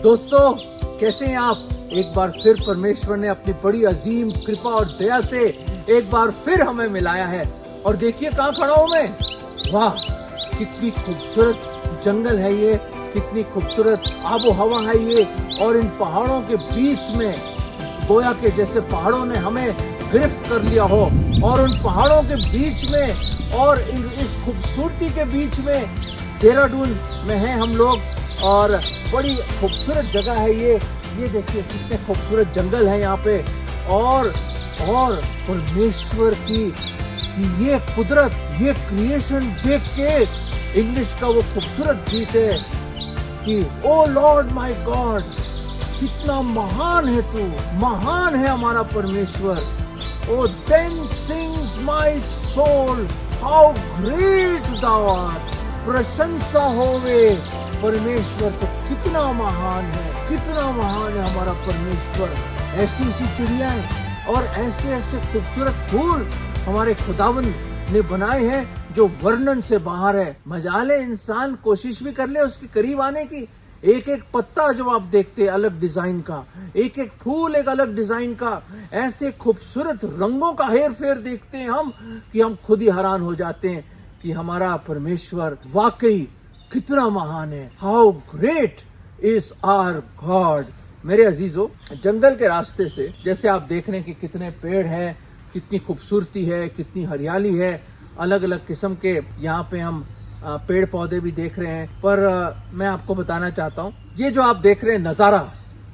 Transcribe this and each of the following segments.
दोस्तों, कैसे हैं आप? एक बार फिर परमेश्वर ने अपनी बड़ी अजीम कृपा और दया से एक बार फिर हमें मिलाया है। और देखिए कहाँ खड़ा हूं मैं। वाह, कितनी खूबसूरत जंगल है ये, कितनी खूबसूरत आबो हवा है ये। और इन पहाड़ों के बीच में गोया के जैसे पहाड़ों ने हमें गिरफ्त कर लिया हो। और उन पहाड़ों के बीच में और इस खूबसूरती के बीच में देहरादून में हैं हम लोग। और बड़ी खूबसूरत जगह है ये देखिए कितने खूबसूरत जंगल है यहाँ पे। और परमेश्वर की ये कुदरत, ये क्रिएशन देख के इंग्लिश का वो खूबसूरत गीत है कि ओ लॉर्ड माय गॉड, कितना महान है तू, महान है हमारा परमेश्वर। O then sings my soul how great thou art। प्रशंसा होवे परमेश्वर तो कितना महान है, कितना महान है हमारा परमेश्वर। ऐसी सी चिड़ियाएं और ऐसे ऐसे खूबसूरत फूल हमारे खुदावन ने बनाए हैं जो वर्णन से बाहर है। मजाले इंसान कोशिश भी कर ले उसके करीब आने की। एक एक पत्ता जब आप देखते हैं अलग डिजाइन का, एक एक फूल एक अलग डिजाइन का, ऐसे खूबसूरत रंगों का हेर फेर देखते हैं हम कि हम खुद ही हैरान हो जाते हैं कि हमारा परमेश्वर वाकई कितना महान है। How great is our God. मेरे अजीजों, जंगल के रास्ते से जैसे आप देख रहे हैं कि कितने पेड़ हैं, कितनी खूबसूरती है, कितनी हरियाली है, अलग अलग किस्म के यहाँ पे हम पेड़ पौधे भी देख रहे हैं। पर मैं आपको बताना चाहता हूँ, ये जो आप देख रहे हैं नजारा,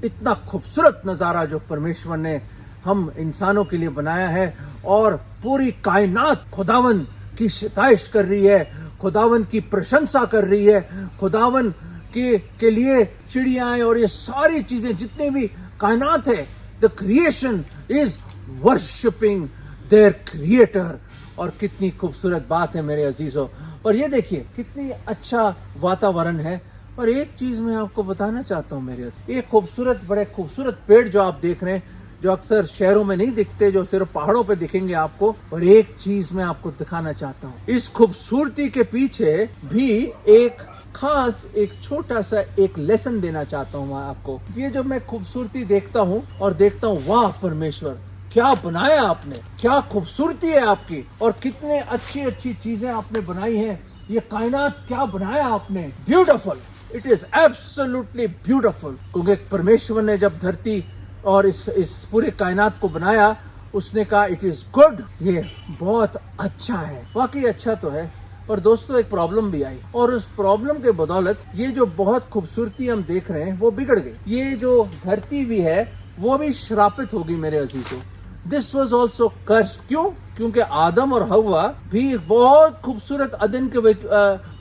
इतना खूबसूरत नजारा जो परमेश्वर ने हम इंसानों के लिए बनाया है। और पूरी कायनात खुदावन की सिताइश कर रही है, खुदावन की प्रशंसा कर रही है, खुदावन के लिए चिड़ियाएं और ये सारी चीजें जितने भी कायनात है, the creation is worshipping their creator. और कितनी खूबसूरत बात है मेरे अजीजों। और ये देखिए कितनी अच्छा वातावरण है। और एक चीज मैं आपको बताना चाहता हूँ मेरे अजीज, ये खूबसूरत बड़े खूबसूरत पेड़ जो आप देख रहे हैं, जो अक्सर शहरों में नहीं दिखते, जो सिर्फ पहाड़ों पे दिखेंगे आपको। और एक चीज मैं आपको दिखाना चाहता हूँ, इस खूबसूरती के पीछे भी एक खास एक छोटा सा एक लेसन देना चाहता हूँ मैं आपको। ये जो मैं खूबसूरती देखता हूँ और देखता हूँ, वाह परमेश्वर क्या बनाया आपने, क्या खूबसूरती है आपकी, और कितने अच्छी अच्छी चीजें आपने बनाई हैं। ये कायनात क्या बनाया आपने, beautiful, it is absolutely beautiful. क्योंकि परमेश्वर ने जब धरती और इस पूरे कायनात को बनाया, उसने कहा इट इज गुड, ये बहुत अच्छा है। वाकई अच्छा तो है, पर दोस्तों एक प्रॉब्लम भी आई। और उस प्रॉब्लम के बदौलत ये जो बहुत खूबसूरती हम देख रहे हैं वो बिगड़ गई। ये जो धरती भी है वो भी श्रापित होगी मेरे अजीजों। This was also cursed. क्यों? क्योंकि आदम और हवा भी बहुत खूबसूरत अदन के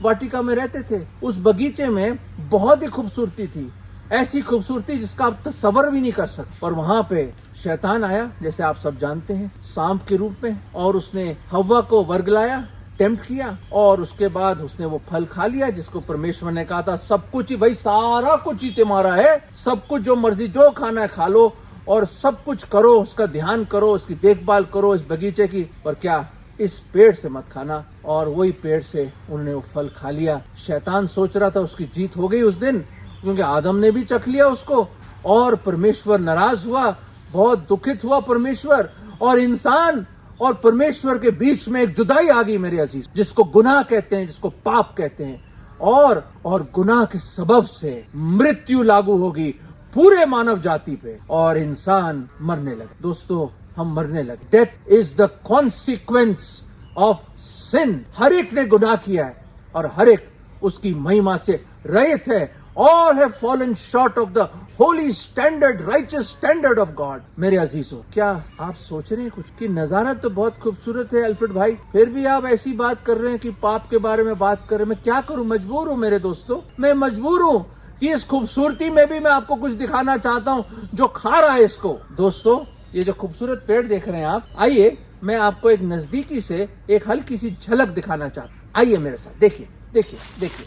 वाटिका में रहते थे। उस बगीचे में बहुत ही खूबसूरती थी, ऐसी खूबसूरती जिसका आप तस्वर भी नहीं कर सकते। और वहां पे शैतान आया, जैसे आप सब जानते हैं, सांप के रूप में, और उसने हवा को वर्गलाया, टेम्प्ट किया। और उसके बाद उसने वो फल खा लिया जिसको परमेश्वर ने कहा था सब कुछ ही, भाई सारा कुछ ही तुम्हारा है, सब कुछ जो मर्जी जो खाना है खा लो और सब कुछ करो, उसका ध्यान करो, उसकी देखभाल करो इस बगीचे की, पर क्या इस पेड़ से मत खाना। और वही पेड़ से उन्होंने वो फल खा लिया। शैतान सोच रहा था उसकी जीत हो गई उस दिन, क्योंकि आदम ने भी चख लिया उसको। और परमेश्वर नाराज हुआ, बहुत दुखित हुआ परमेश्वर, और इंसान और परमेश्वर के बीच में एक जुदाई आ गई मेरे अजीज, जिसको गुनाह कहते हैं, जिसको पाप कहते हैं। और गुनाह के सबब से मृत्यु लागू होगी पूरे मानव जाति पे, और इंसान मरने लगे। दोस्तों, हम मरने लगे। Death is the consequence of sin. हर एक ने गुनाह किया है और हर एक उसकी महिमा से रहित है। All have fallen short of the holy standard, righteous standard of God। मेरे अजीजों, क्या आप सोच रहे हैं कुछ कि नजारा तो बहुत खूबसूरत है अल्फ्रेड भाई, फिर भी आप ऐसी बात कर रहे हैं कि पाप के बारे में बात कर रहे हैं। मैं क्या करूं, मजबूर हूं मेरे दोस्तों, मैं मजबूर हूं कि इस खूबसूरती में भी मैं आपको कुछ दिखाना चाहता हूं जो खा रहा है इसको। दोस्तों, ये जो खूबसूरत पेड़ देख रहे हैं आप, आइए मैं आपको एक नजदीकी से एक हल्की सी झलक दिखाना चाहता हूँ। आइए मेरे साथ, देखिए देखिए देखिए।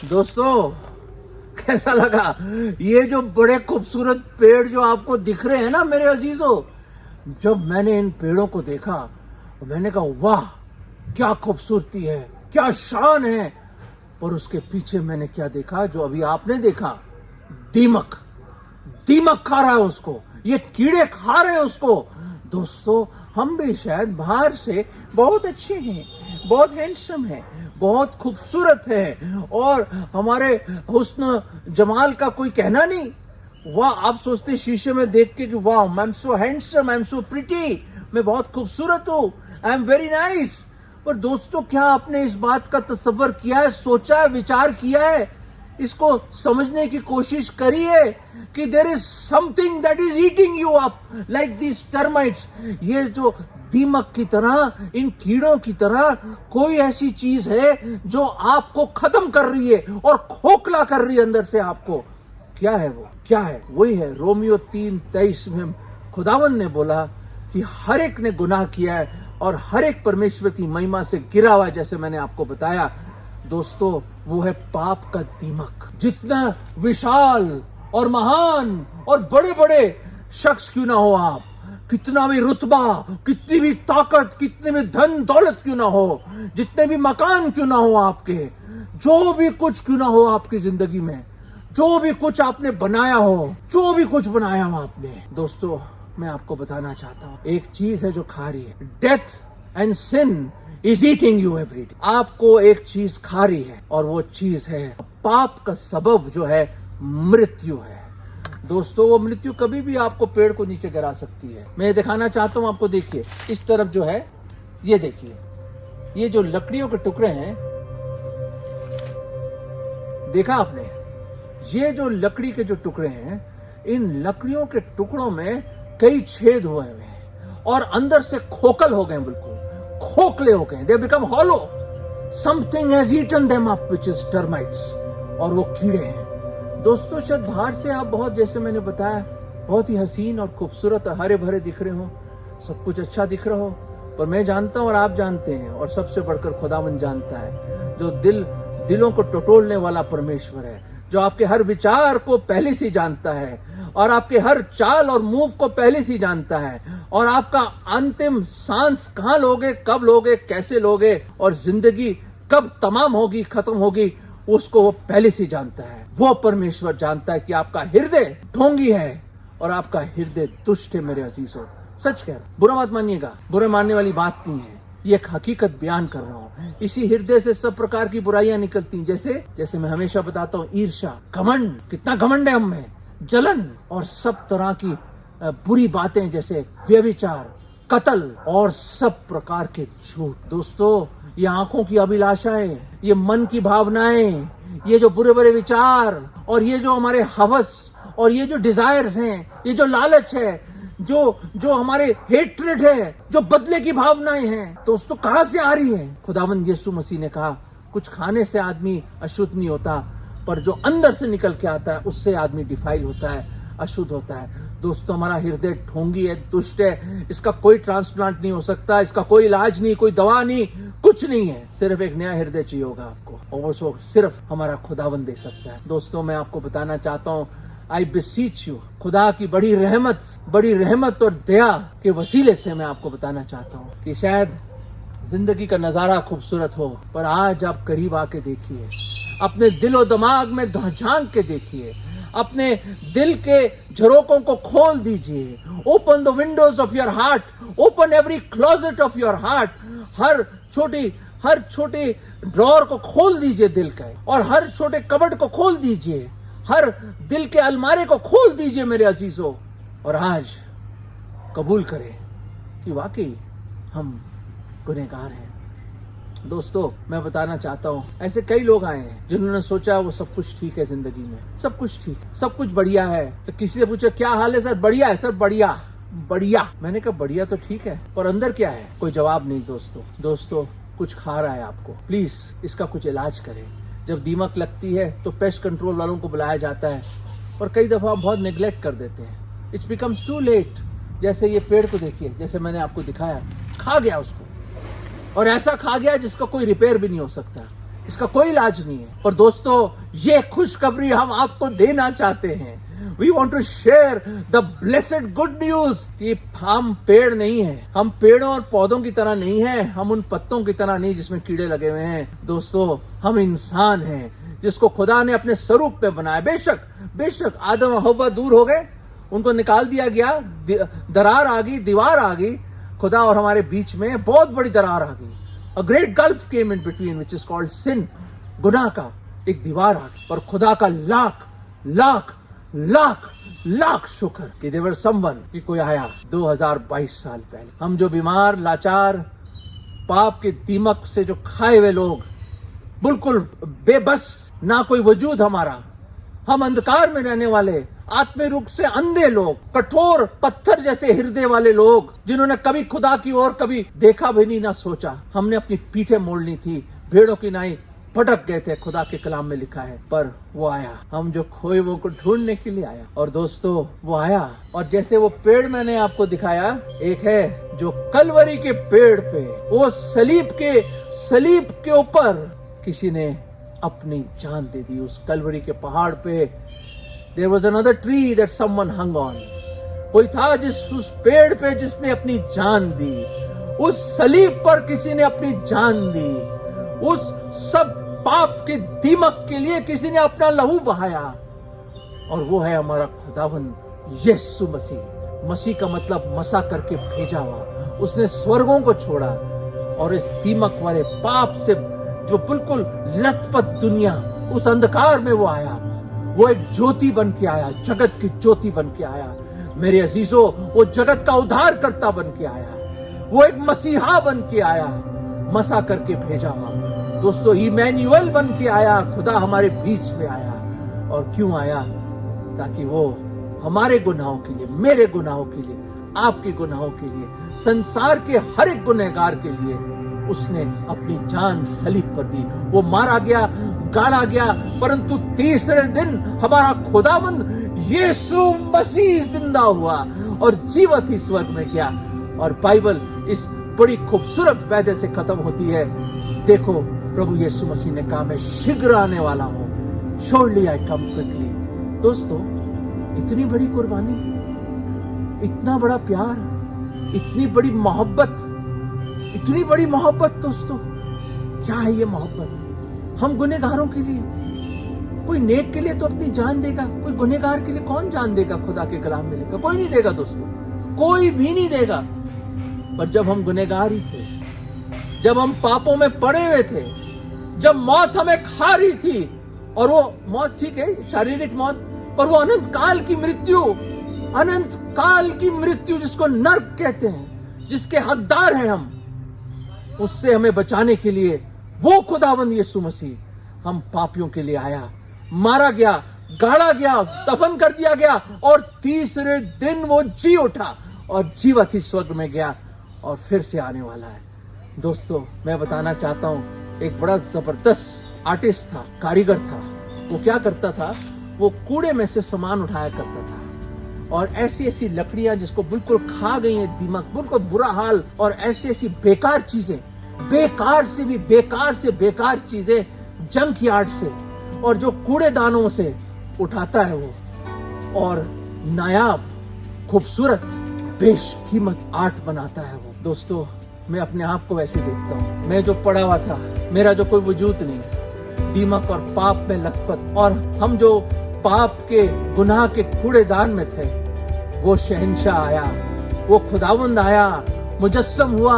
दोस्तों, कैसा लगा? ये जो बड़े खूबसूरत पेड़ जो आपको दिख रहे हैं ना मेरे अजीजों, जब मैंने इन पेड़ों को देखा और मैंने कहा वाह क्या खूबसूरती है, क्या शान है। पर उसके पीछे मैंने क्या देखा, जो अभी आपने देखा, दीमक। दीमक खा रहा है उसको, ये कीड़े खा रहे हैं उसको। दोस्तों हम भी शायद बाहर से बहुत अच्छे हैं, बहुत हैंडसम है, बहुत खूबसूरत है, और हमारे हुस्न जमाल का कोई कहना नहीं। वाह, आप सोचते शीशे में देख के कि वाह I am so handsome, I am so pretty, मैं बहुत खूबसूरत हूँ, आई एम वेरी नाइस। पर दोस्तों क्या आपने इस बात का तसव्वुर किया है, सोचा है, विचार किया है, इसको समझने की कोशिश करी है कि there is something that is eating you up like these termites. ये जो दीमक की तरह, इन कीड़ों की तरह कोई ऐसी चीज है जो आपको खत्म कर रही है और खोखला कर रही है अंदर से आपको। क्या है वो, क्या है? वही है रोमियो 3:23 में खुदावंद ने बोला कि हर एक ने गुनाह किया है और हर एक परमेश्वर की महिमा से गिरा हुआ है। जैसे मैंने आपको बताया दोस्तों, वो है पाप का दीमक। जितना विशाल और महान और बड़े बड़े शख्स क्यों ना हो आप, कितना भी रुतबा, कितनी भी ताकत, कितने भी धन दौलत क्यों ना हो, जितने भी मकान क्यों ना हो आपके, जो भी कुछ क्यों ना हो आपकी जिंदगी में, जो भी कुछ आपने बनाया हो, जो भी कुछ बनाया हो आपने, दोस्तों मैं आपको बताना चाहता हूं, एक चीज है जो खा रही है। Death and sin is eating you every day. आपको एक चीज खा रही है और वो चीज है पाप का सबब जो है मृत्यु है। दोस्तों वो मृत्यु कभी भी आपको पेड़ को नीचे गिरा सकती है। मैं दिखाना चाहता हूं आपको, देखिए इस तरफ जो है, ये देखिए, ये जो लकड़ियों के टुकड़े हैं, देखा आपने, ये जो लकड़ी के जो टुकड़े हैं, इन लकड़ियों के टुकड़ों में कई छेद हुए हैं और अंदर से खोखल हो गए, बिल्कुल खोखले हो गए, they become hollow. Something has eaten them up which is termites, और वो कीड़े हैं। दोस्तों शायद बाहर से आप बहुत, जैसे मैंने बताया, बहुत ही हसीन और खूबसूरत हरे भरे दिख रहे हो, सब कुछ अच्छा दिख रहा हो, पर मैं जानता हूं और आप जानते हैं और सबसे बढ़कर खुदावंद जानता है, जो दिलों को टटोलने वाला परमेश्वर है, जो आपके हर विचार को पहले से जानता है और आपके हर चाल और मूव को पहले से जानता है, और आपका अंतिम सांस कहां लोगे, कब लोगे, कैसे लोगे, और जिंदगी कब तमाम होगी, खत्म होगी, उसको वो पहले से जानता है। वो परमेश्वर जानता है कि आपका हृदय ढोंगी है और आपका हृदय दुष्ट है। मेरे अजीजों, सच कह रहा हूं, बुरा मत मानिएगा, बुरा मानने वाली बात नहीं है, ये एक हकीकत बयान कर रहा हूँ। इसी हृदय से सब प्रकार की बुराइयां निकलती, जैसे मैं हमेशा बताता हूँ, ईर्ष्या, घमंड, कितना घमंड है हम में, जलन और सब तरह की बुरी बातें, जैसे व्यभिचार, कत्ल और सब प्रकार के झूठ। दोस्तों ये आंखों की अभिलाषाएं, ये मन की भावनाएं, ये जो बुरे बुरे विचार, और ये जो हमारे हवस, और ये जो डिजायर्स हैं, ये जो लालच है, जो हमारे हेट्रेड है, जो बदले की भावनाएं हैं, दोस्तों कहां से आ रही है? खुदावंद यीशु मसीह ने कहा, कुछ खाने से आदमी अशुद्ध नहीं होता, पर जो अंदर से निकल के आता है उससे आदमी डिफाइल होता है, अशुद्ध होता है। दोस्तों हमारा हृदय ढोंगी है, दुष्ट है, इसका कोई ट्रांसप्लांट नहीं हो सकता, इसका कोई इलाज नहीं, कोई दवा नहीं, कुछ नहीं है, सिर्फ एक नया हृदय चाहिए होगा आपको, और वो सिर्फ हमारा खुदावंद दे सकता है। दोस्तों मैं आपको बताना चाहता हूँ, आई बिसीच यू, खुदा की बड़ी रहमत और दया के वसीले से मैं आपको बताना चाहता हूँ कि शायद जिंदगी का नजारा खूबसूरत हो, पर आज आप करीब आके देखिए, अपने दिलो दिमाग में झांक के देखिए, अपने दिल के झरोकों को खोल दीजिए। Open the windows of your heart, open every closet of your heart. हर छोटी ड्रॉर को खोल दीजिए दिल का, और हर छोटे कबर्ड को खोल दीजिए, हर दिल के अलमारे को खोल दीजिए मेरे अजीजों, और आज कबूल करें कि वाकई हम गुनहगार हैं। दोस्तों मैं बताना चाहता हूँ, ऐसे कई लोग आए हैं जिन्होंने सोचा वो सब कुछ ठीक है जिंदगी में, सब कुछ ठीक, सब कुछ बढ़िया है। तो किसी से पूछा क्या हाल है सर? बढ़िया है सर, बढ़िया। मैंने कहा बढ़िया तो ठीक है, पर अंदर क्या है? कोई जवाब नहीं। दोस्तों कुछ खा रहा है आपको, प्लीज इसका कुछ इलाज करें। जब दीमक लगती है तो पेस्ट कंट्रोल वालों को बुलाया जाता है, पर कई दफा हम बहुत निगलेक्ट कर देते हैं। It's becomes too late. जैसे ये पेड़ को देखिए, जैसे मैंने आपको दिखाया, खा गया उसको, और ऐसा खा गया जिसका कोई रिपेयर भी नहीं हो सकता, इसका कोई इलाज नहीं है। पर दोस्तों ये खुशखबरी हम आपको देना चाहते हैं, We want to share the blessed good news कि हम पेड़ नहीं है, हम पेड़ों और पौधों की तरह नहीं है, हम उन पत्तों की तरह नहीं जिसमें कीड़े लगे हुए हैं। दोस्तों, हम इंसान हैं जिसको खुदा ने अपने स्वरूप में बनाया। बेशक आदम और हव्वा दूर हो गए, उनको निकाल दिया गया, दरार आ गई, दीवार आ गई, खुदा और हमारे बीच में बहुत बड़ी दरार आ गई। A great gulf came in between, which is called sin. गुनाह का एक दीवार आ गई। पर खुदा का लाख शुक्र कि देवर समवन कि कोई आया 2022 साल पहले। हम जो बीमार, लाचार, पाप के दीमक से जो खाए हुए लोग, बिल्कुल बेबस, ना कोई वजूद हमारा, हम अंधकार में रहने वाले, आत्मिक रूप से अंधे लोग, कठोर पत्थर जैसे हृदय वाले लोग, जिन्होंने कभी खुदा की ओर कभी देखा भी नहीं, ना सोचा, हमने अपनी पीठें मोड़नी थी, भेड़ों की नाई भटक गए थे। खुदा के कलाम में लिखा है, पर वो आया, हम जो खोए वो को ढूंढने के लिए आया। और दोस्तों, वो आया, और जैसे वो पेड़ मैंने आपको दिखाया, एक है जो कलवरी के पेड़ पे, वो सलीब के ऊपर किसी ने अपनी जान दे दी। उस कलवरी के पहाड़ पे there was another tree that someone hung on. कोई था उस पेड़ पे जिसने अपनी जान दी, उस सलीब पर किसी ने अपनी जान दी, उस सब पाप के दीमक के लिए किसी ने अपना लहू बहाया, और वो है हमारा खुदावन यीशु मसीह। मसीह का मतलब मसा करके भेजा हुआ। उसने स्वर्गों को छोड़ा और इस दीमक वाले पाप से जो बिल्कुल लथपथ दुनिया, उस अंधकार में वो आया। वो एक ज्योति बन के आया, जगत की ज्योति बन के आया। मेरे अजीजों, वो जगत का उद्धार करता बन के आया। वो एक मसीहा बन के आया, मसा करके भेजा हुआ। दोस्तों, इमैनुअल बन के आया, खुदा हमारे बीच में आया। और क्यों आया? ताकि वो हमारे गुनाहों के लिए, मेरे गुनाहों के लिए, आपके गुनाहों के लिए, संसार के हर एक गुनहगार के लिए उसने अपनी जान सलीब पर दी। वो मारा गया, गाड़ा गया, परंतु तीसरे दिन हमारा खुदावंद यीशु मसीह जिंदा हुआ और जीवित ही स्वर्ग में गया। और बाइबल इस बड़ी खूबसूरत वादे से खत्म होती है। देखो, प्रभु यीशु मसीह ने कहा, मैं शीघ्र आने वाला हूं, श्योरली आई कम क्विकली। दोस्तों, इतनी बड़ी कुर्बानी, इतना बड़ा प्यार, इतनी बड़ी मोहब्बत, इतनी बड़ी मोहब्बत। दोस्तों, क्या है ये मोहब्बत? हम गुनहगारों के लिए, कोई नेक के लिए तो अपनी जान देगा, कोई गुनहगार के लिए कौन जान देगा? खुदा के कलाम में लिखा, कोई नहीं देगा दोस्तों, कोई भी नहीं देगा। पर जब हम गुनहगार ही थे, जब हम पापों में पड़े हुए थे, जब मौत हमें खा रही थी, और वो मौत ठीक है, शारीरिक मौत, पर वो अनंत काल की मृत्यु जिसको नर्क कहते हैं, जिसके हकदार हैं हम, उससे हमें बचाने के लिए वो खुदावंद यीशु मसीह हम पापियों के लिए आया, मारा गया, गाड़ा गया, दफन कर दिया गया, और तीसरे दिन वो जी उठा और जीवित ही स्वर्ग में गया और फिर से आने वाला है। दोस्तों, मैं बताना चाहता हूं, एक बड़ा जबरदस्त आर्टिस्ट था, कारीगर था। वो क्या करता था? वो कूड़े में से सामान उठाया करता था, और ऐसी ऐसी लकड़ियां जिसको बिल्कुल खा गई है दीमक, बिल्कुल बुरा हाल, और ऐसी ऐसी बेकार चीजें, बेकार से भी बेकार से बेकार चीजें, जंक यार्ड से और जो कूड़ेदानों से उठाता है वो, और नायाब, खूबसूरत, बेशकीमत आर्ट बनाता है वो। दोस्तों, मैं अपने आप को वैसे देखता हूँ। मैं जो पड़ा हुआ था, मेरा जो कोई वजूद नहीं, दीमक और पाप में लथपथ, और हम जो पाप के गुनाह के कूड़ेदान में थे, वो शहंशाह आया, वो खुदावंद आया, मुजस्सम हुआ,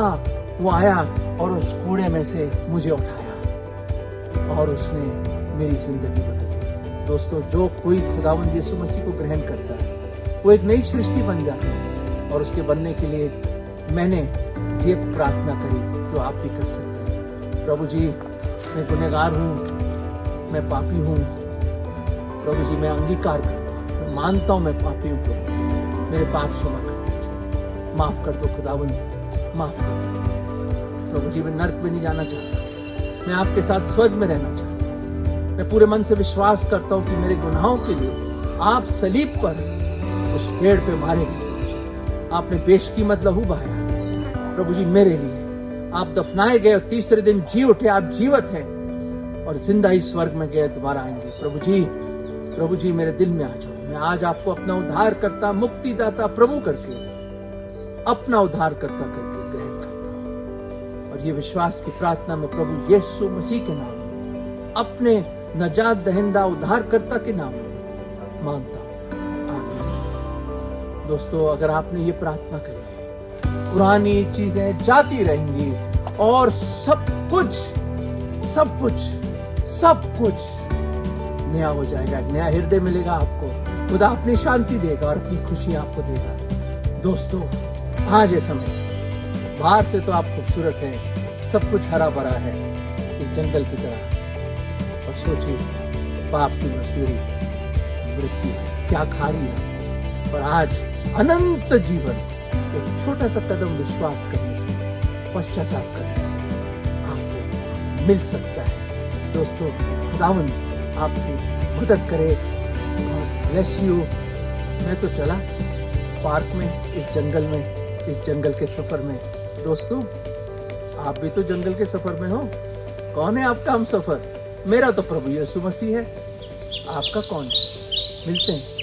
वो आया और उस कूड़े में से मुझे उठाया और उसने मेरी जिंदगी बदल दी। दोस्तों, जो कोई खुदावंद यीशु मसीह को ग्रहण करता है, वो एक नई सृष्टि बन जाती है, और उसके बनने के लिए मैंने ये प्रार्थना करी जो आप भी कर सकते हैं। प्रभु जी, मैं गुनहगार हूँ, मैं पापी हूँ। प्रभु जी, मैं अंगीकार करता हूँ, मैं मानता हूँ मैं पापी हूँ। मेरे पाप क्षमा कर दीजिए, माफ कर दो खुदावंद, माफ कर दो। प्रभु जी, मैं नर्क में नहीं जाना चाहता, मैं आपके साथ स्वर्ग में रहना चाहता हूँ। मैं पूरे मन से विश्वास करता हूँ कि मेरे गुनाहों के लिए आप सलीब पर उस पेड़ पे मारे गए, आपने बेशकीमत लहू बहाया। प्रभु जी, मेरे लिए आप दफनाए गए और तीसरे दिन जी उठे, आप जीवित हैं और जिंदा ही स्वर्ग में गए, दोबारा आएंगे। प्रभु प्रभु जी मेरे दिल में आ जाओ। मैं आज आपको अपना उद्धारकर्ता, मुक्तिदाता प्रभु करके, अपना उद्धारकर्ता करके ग्रहण करता हूं। और ये विश्वास की प्रार्थना में प्रभु यीशु मसीह के नाम में, अपने नजात दहिंदा उद्धारकर्ता के नाम में मांगता हूं। आमीन। दोस्तों, अगर आपने ये प्रार्थना करी है, पुरानी चीजें जाती रहेंगी और सब कुछ नया हो जाएगा। नया हृदय मिलेगा आपको, खुदा अपनी शांति देगा और अपनी खुशी आपको देगा। दोस्तों, आज ये समय, बाहर से तो आप खूबसूरत हैं, सब कुछ हरा भरा है इस जंगल की तरह, और सोचिए पाप की मजदूरी मृत्यु है, क्या खारी है। पर आज अनंत जीवन एक छोटा सा कदम विश्वास करने से, पश्चाताप करने से आपको मिल सकता है। दोस्तों, खुदावंद आपकी मदद करे। Bless you. मैं तो चला पार्क में, इस जंगल में, इस जंगल के सफर में। दोस्तों, आप भी तो जंगल के सफर में हो। कौन है आपका हम सफर? मेरा तो प्रभु यीशु मसीह है। आपका कौन है? मिलते हैं।